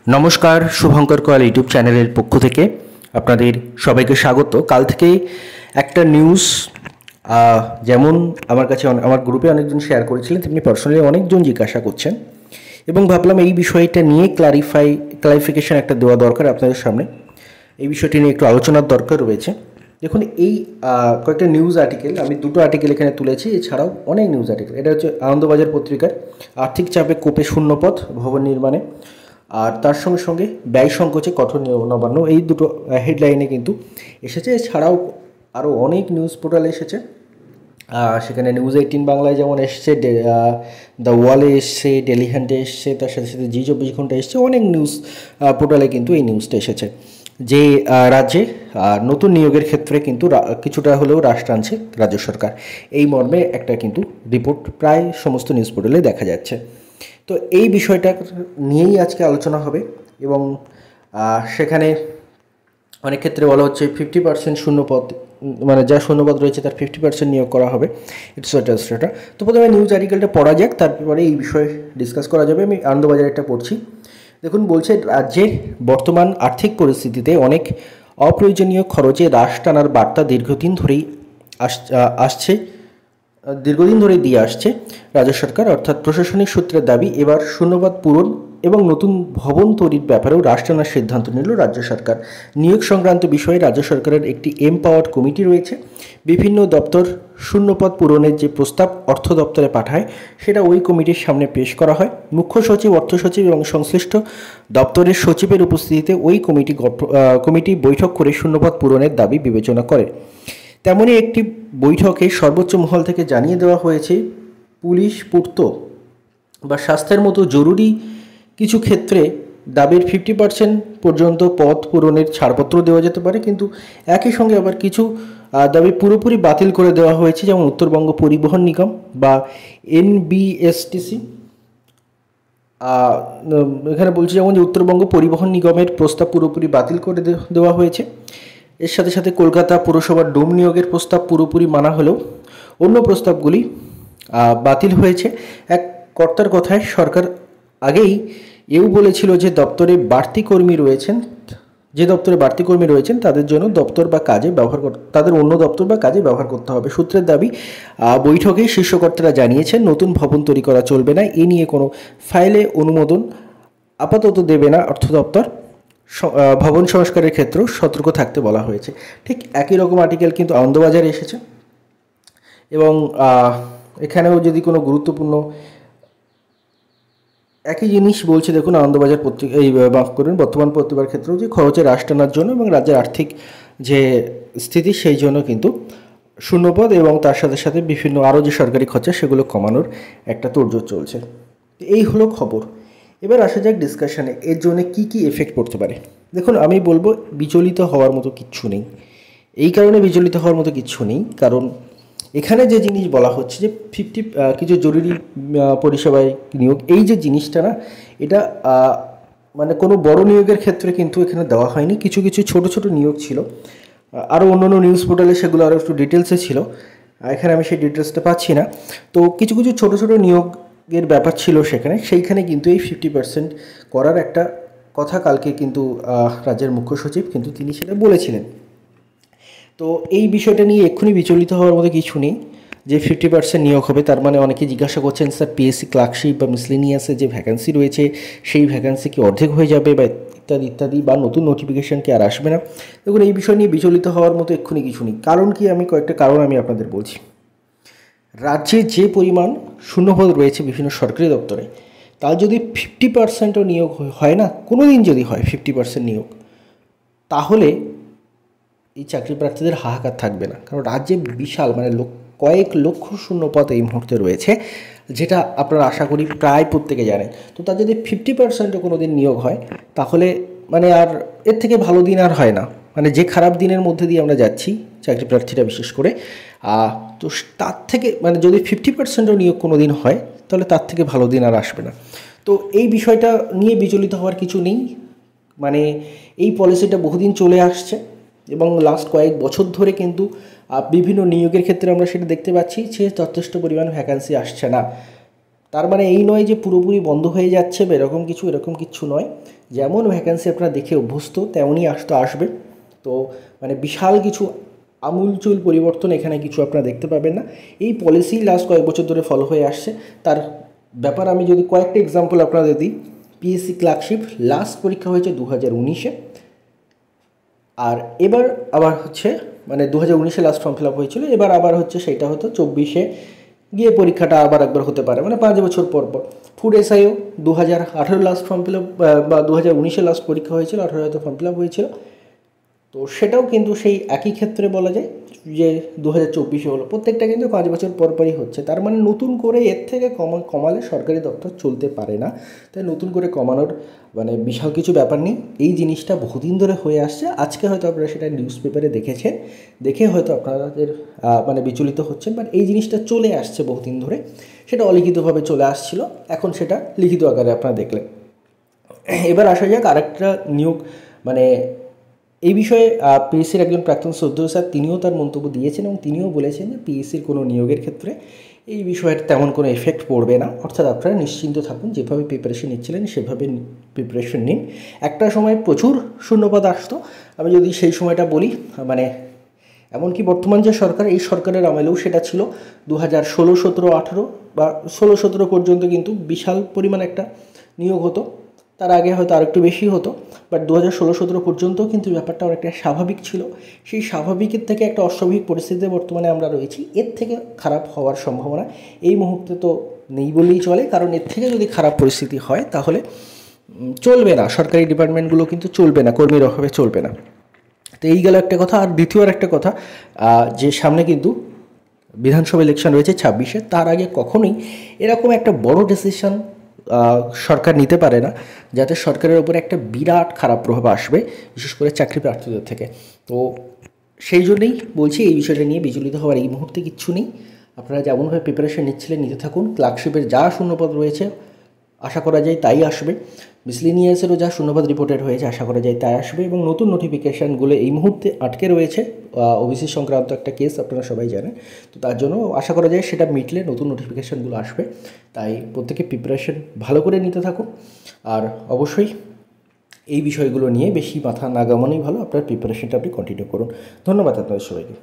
नमस्कार शुभंकर कयल YouTube channel पक्ष থেকে আপনাদের সবাইকে স্বাগত। কাল থেকে একটা নিউজ যেমন আমার কাছে আমার গ্রুপে অনেকজন শেয়ার করেছিলেন, তেমনি পার্সোনালি অনেকজন জিজ্ঞাসা করছেন এবং ভাবলাম এই বিষয়টা নিয়ে ক্লারিফিকেশন একটা দেওয়া দরকার আপনাদের সামনে। এই বিষয়টি নিয়ে একটু আলোচনার দরকার রয়েছে। দেখুন, এই কয়েকটা নিউজ আর্টিকেল, আমি দুটো আর্টিকেল এখানে তুলেছি, এছাড়াও অনেক নিউজ আর্টিকেল। এটা হচ্ছে আনন্দবাজার পত্রিকার আর্থিক চাপে কোপে শূন্যপদ ভবন নির্মাণে, আর তার সঙ্গে সঙ্গে ব্যয় সংকোচে কঠোর নবান্ন, এই দুটো হেডলাইনে কিন্তু এসেছে। এছাড়াও আরও অনেক নিউজ পোর্টাল এসেছে, সেখানে নিউজ18 বাংলায় যেমন এসছে, দ্য ওয়ালে এসছে, ডেলি হ্যান্ডে এসছে, তার সাথে সাথে জি24 ঘন্টা এসছে, অনেক নিউজ পোর্টালে কিন্তু এই নিউজটা এসেছে যে রাজ্যে নতুন নিয়োগের ক্ষেত্রে কিন্তু কিছুটা হলেও হ্রাস টানছে রাজ্য সরকার, এই মর্মে একটা কিন্তু রিপোর্ট প্রায় সমস্ত নিউজ পোর্টালে দেখা যাচ্ছে। তো এই বিষয়টা নিয়েই আজকে আলোচনা হবে এবং সেখানে অনেক ক্ষেত্রে বলা হচ্ছে 50% শূন্যপদ, মানে যা শূন্যপদ রয়েছে তার 50% নিয়োগ করা হবে, এটসেট্রা। তো প্রথমে নিউজ আর্টিকেলটা পড়া যাক, তারপরে এই বিষয়ে ডিসকাস করা যাবে। আমি আনন্দবাজারেরটা পড়ছি। দেখুন, বলছে রাজ্যের বর্তমান আর্থিক পরিস্থিতিতে অনেক অপ্রয়োজনীয় খরচে হ্রাস টানার বার্তা দীর্ঘদিন ধরেই দিয়ে আসছে রাজ্য সরকার, অর্থাৎ প্রশাসনিক সূত্রের দাবি এবার শূন্যপদ পূরণ এবং নতুন ভবন তৈরির ব্যাপারেও হ্রাস টানার সিদ্ধান্ত নিল রাজ্য সরকার। নিয়োগ সংক্রান্ত বিষয়ে রাজ্য সরকারের একটি এমপাওয়ার্ড কমিটি রয়েছে। বিভিন্ন দপ্তর শূন্যপদ পূরণের যে প্রস্তাব অর্থ দপ্তরে পাঠায়, সেটা ওই কমিটির সামনে পেশ করা হয়। মুখ্য সচিব, অর্থ সচিব এবং সংশ্লিষ্ট দপ্তরের সচিবের উপস্থিতিতে ওই কমিটি বৈঠক করে শূন্যপদ পূরণের দাবি বিবেচনা করে। তেমনই একটি বৈঠকে সর্বোচ্চ মহল থেকে জানিয়ে দেওয়া হয়েছে, পুলিশ, পূর্ত বা স্বাস্থ্যের মতো জরুরি কিছু ক্ষেত্রে দাবির 50% পর্যন্ত পদ পূরণের ছাড়পত্র দেওয়া যেতে পারে, কিন্তু একই সঙ্গে আবার কিছু দাবি পুরোপুরি বাতিল করে দেওয়া হয়েছে, যেমন উত্তরবঙ্গ পরিবহন নিগম বা এনবিএসটিসি। এখানে বলছে যেমন যে উত্তরবঙ্গ পরিবহন নিগমের প্রস্তাব পুরোপুরি বাতিল করে দেওয়া হয়েছে। এর সাথে সাথে কলকাতা পুরসভার ডোম নিয়োগের প্রস্তাব পুরোপুরি মানা হলেও অন্য প্রস্তাবগুলি বাতিল হয়েছে। এক কর্তার কথায় সরকার আগেই এও বলেছিল যে দপ্তরে বাড়তি কর্মী রয়েছেন তাদের জন্য তাদের অন্য দপ্তর বা কাজে ব্যবহার করতে হবে। সূত্রের দাবি, বৈঠকে শীর্ষ কর্তারা জানিয়েছেন নতুন ভবন তৈরি করা চলবে না, এ নিয়ে কোনো ফাইলে অনুমোদন আপাতত দেবে না অর্থ দপ্তর। ভবন সংস্কারের ক্ষেত্রেও সতর্ক থাকতে বলা হয়েছে। ঠিক একই রকম আর্টিকেল কিন্তু আনন্দবাজারে এসেছে এবং এখানেও যদি কোনো গুরুত্বপূর্ণ একই জিনিস বলছে। দেখুন, আনন্দবাজার পত্রিকা বর্তমান পত্রিকার ক্ষেত্রেও যে খরচের হ্রাস টানার জন্য এবং রাজ্যের আর্থিক যে স্থিতি, সেই জন্য কিন্তু শূন্যপদ এবং তার সাথে সাথে বিভিন্ন আরও যে সরকারি খরচা সেগুলো কমানোর একটা তোড়জোড় চলছে। এই হলো খবর। এবার আসা যাক ডিসকাশনে, এর জন্য কী কী এফেক্ট পড়তে পারে। দেখুন, আমি বলবো বিচলিত হওয়ার মতো কিচ্ছু নেই। এই কারণে বিচলিত হওয়ার মতো কিচ্ছু নেই, কারণ এখানে যে জিনিস বলা হচ্ছে যে কিছু জরুরি পরিষেবায় নিয়োগ, এই যে জিনিসটা না, এটা মানে কোনো বড় নিয়োগের ক্ষেত্রে কিন্তু এখানে দেওয়া হয়নি। কিছু কিছু ছোট ছোট নিয়োগ ছিল, আরও অন্যান্য নিউজ পোর্টালে সেগুলো আরও একটু ডিটেলসে ছিল, এখানে আমি সেই ডিটেলসটা পাচ্ছি না। তো কিছু কিছু ছোট ছোট নিয়োগের ব্যাপার ছিল সেইখানে কিন্তু এই 50% করার একটা কথা কালকে কিন্তু রাজ্যের মুখ্য সচিব কিন্তু তিনি সেটা বলেছিলেন। তো এই বিষয়টা নিয়ে এক্ষুনি বিচলিত হওয়ার মতো কিছু নেই যে 50% নিয়োগ হবে। তার মানে অনেকে জিজ্ঞাসা করছেন, স্যার পিএসসি ক্লার্কশিপ বা মিসলেনিয়াসে যে ভ্যাকেন্সি রয়েছে সেই ভ্যাকেন্সি কি অর্ধেক হয়ে যাবে বা ইত্যাদি ইত্যাদি, বা নতুন নোটিফিকেশান কি আর আসবে না? দেখুন, এই বিষয় নিয়ে বিচলিত হওয়ার মতো এক্ষুনি কিছু নেই। কারণ কি, আমি কয়েকটা কারণ আমি আপনাদের বলছি। রাজ্যে যে পরিমাণ শূন্যপদ রয়েছে বিভিন্ন সরকারি দপ্তরে, তার যদি 50%ও নিয়োগ হয় না, কোনো দিন যদি হয় 50% নিয়োগ, তাহলে এই চাকরি প্রার্থীদের হাহাকার থাকবে না। কারণ রাজ্যে বিশাল মানে কয়েক লক্ষ শূন্যপদ এই মুহূর্তে রয়েছে, যেটা আপনারা আশা করি প্রায় প্রত্যেকে জানেন। তো তার যদি 50%ও কোনো দিন নিয়োগ হয়, তাহলে মানে আর এর থেকে ভালো দিন আর হয় না। মানে যে খারাপ দিনের মধ্যে দিয়ে আমরা যাচ্ছি চাকরি প্রার্থীরা বিশেষ করে, তো তার থেকে মানে যদি 50%ও নিয়োগ কোনো দিন হয়, তাহলে তার থেকে ভালো দিন আর আসবে না। তো এই বিষয়টা নিয়ে বিচলিত হওয়ার কিছু নেই। মানে এই পলিসিটা বহুদিন চলে আসছে এবং লাস্ট কয়েক বছর ধরে কিন্তু বিভিন্ন নিয়োগের ক্ষেত্রে আমরা সেটা দেখতে পাচ্ছি যে যথেষ্ট পরিমাণ ভ্যাকান্সি আসছে না। তার মানে এই নয় যে পুরোপুরি বন্ধ হয়ে যাচ্ছে বা এরকম কিছু নয়। যেমন ভ্যাকেন্সি আপনারা দেখে অভ্যস্ত তেমনই আসবে। তো মানে বিশাল কিছু আমূলচূল পরিবর্তন এখানে কিছু আপনারা দেখতে পাবেন না। এই পলিসি লাস্ট কয়েক বছর ধরে ফলো হয়ে আসছে। তার ব্যাপার আমি যদি কয়েকটা এক্সাম্পল আপনাদের দিই, পিএসসি ক্লার্কশিপ লাস্ট পরীক্ষা হয়েছে 2019-এ, আর এবার আবার হচ্ছে মানে 2019-এ লাস্ট ফর্ম ফিল আপ হয়েছিল, এবার আবার হচ্ছে সেটা হয়তো 24-এ গিয়ে পরীক্ষাটা আবার একবার হতে পারে, মানে 5 বছর পর পর। Food এসআইও 2018 last form fill up বা 2019-এ লাস্ট পরীক্ষা হয়েছিল, 18 হয়তো ফর্ম ফিল আপ হয়েছিল। তো সেটাও কিন্তু সেই একই ক্ষেত্রে বলা যায় যে 2024-এ হলো। প্রত্যেকটা কিন্তু 5 বছর পর পরই হচ্ছে। তার মানে নতুন করে এর থেকে কমালে সরকারি দপ্তর চলতে পারে না। তাই নতুন করে কমানোর মানে বিশাল কিছু ব্যাপার নেই। এই জিনিসটা বহুদিন ধরে হয়ে আসছে। আজকে হয়তো আপনারা সেটা নিউজ পেপারে দেখেছেন, দেখে হয়তো আপনাদের মানে বিচলিত হচ্ছেন, বাট এই জিনিসটা চলে আসছে বহুদিন ধরে। সেটা অলিখিতভাবে চলে আসছিল, এখন সেটা লিখিত আকারে আপনারা দেখলেন। এবার আসা যাক আরেকটা নিয়োগ, মানে এই বিষয়ে পিএসসির একজন প্রাক্তন শ্রদ্ধেয় স্যার তিনিও তার মন্তব্য দিয়েছেন এবং তিনিও বলেছেন যে পিএসসির কোনো নিয়োগের ক্ষেত্রে এই বিষয়ের তেমন কোনো এফেক্ট পড়বে না। অর্থাৎ আপনারা নিশ্চিন্ত থাকুন, যেভাবে প্রিপারেশন নিচ্ছিলেন সেভাবে প্রিপারেশন নিন। একটা সময় প্রচুর শূন্যপদ আসতো, আমি যদি সেই সময়টা বলি, মানে এমনকি বর্তমান যে সরকার, এই সরকারের আমলেও সেটা ছিল 2016, 17, 18 বা 16, 17 পর্যন্ত কিন্তু বিশাল পরিমাণ একটা নিয়োগ হতো। তার আগে হয়তো আরেকটু বেশি হতো, বাট 2016, 17 পর্যন্ত কিন্তু ব্যাপারটা অনেকটা স্বাভাবিক ছিল। সেই স্বাভাবিকের থেকে একটা অস্বাভাবিক পরিস্থিতিতে বর্তমানে আমরা রয়েছি। এর থেকে খারাপ হওয়ার সম্ভাবনা এই মুহূর্তে তো নেই বললেই চলে, কারণ এর থেকে যদি খারাপ পরিস্থিতি হয় তাহলে চলবে না, সরকারি ডিপার্টমেন্টগুলো কিন্তু চলবে না, কর্মীর অভাবে চলবে না। তো এই গেল একটা কথা। আর দ্বিতীয় একটা কথা, যে সামনে কিন্তু বিধানসভা ইলেকশন রয়েছে 26-এ, তার আগে কখনোই এরকম একটা বড় ডিসিশন সরকার নিতে পারে না যাতে সরকারের ওপর একটা বিরাট খারাপ প্রভাব আসবে, বিশেষ করে চাকরি প্রার্থীদের থেকে। তো সেই জন্যই বলছি এই বিষয়টা নিয়ে বিচলিত হওয়ার এই মুহূর্তে কিচ্ছু নেই। আপনারা যেমনভাবে প্রিপারেশন নিচ্ছিলেন নিতে থাকুন। ক্লার্কশিপের যা শূন্যপদ রয়েছে আশা করা যায় তাই আসবে, মিসলিনিয়াসেরও যা শূন্যপদ রিপোর্টেড হয়েছে আশা করা যায় তাই আসবে, এবং নতুন নোটিফিকেশানগুলো এই মুহূর্তে আটকে রয়েছে। ওবিসি সংক্রান্ত একটা কেস আপনারা সবাই জানেন, তো তার জন্য আশা করা যায় সেটা মিটলে নতুন নোটিফিকেশানগুলো আসবে। তাই প্রত্যেকে প্রিপারেশন ভালো করে নিতে থাকুন, আর অবশ্যই এই বিষয়গুলো নিয়ে বেশি মাথা না ঘামানোই ভালো। আপনার প্রিপারেশনটা আপনি কন্টিনিউ করুন। ধন্যবাদ আপনাদের সবাইকে।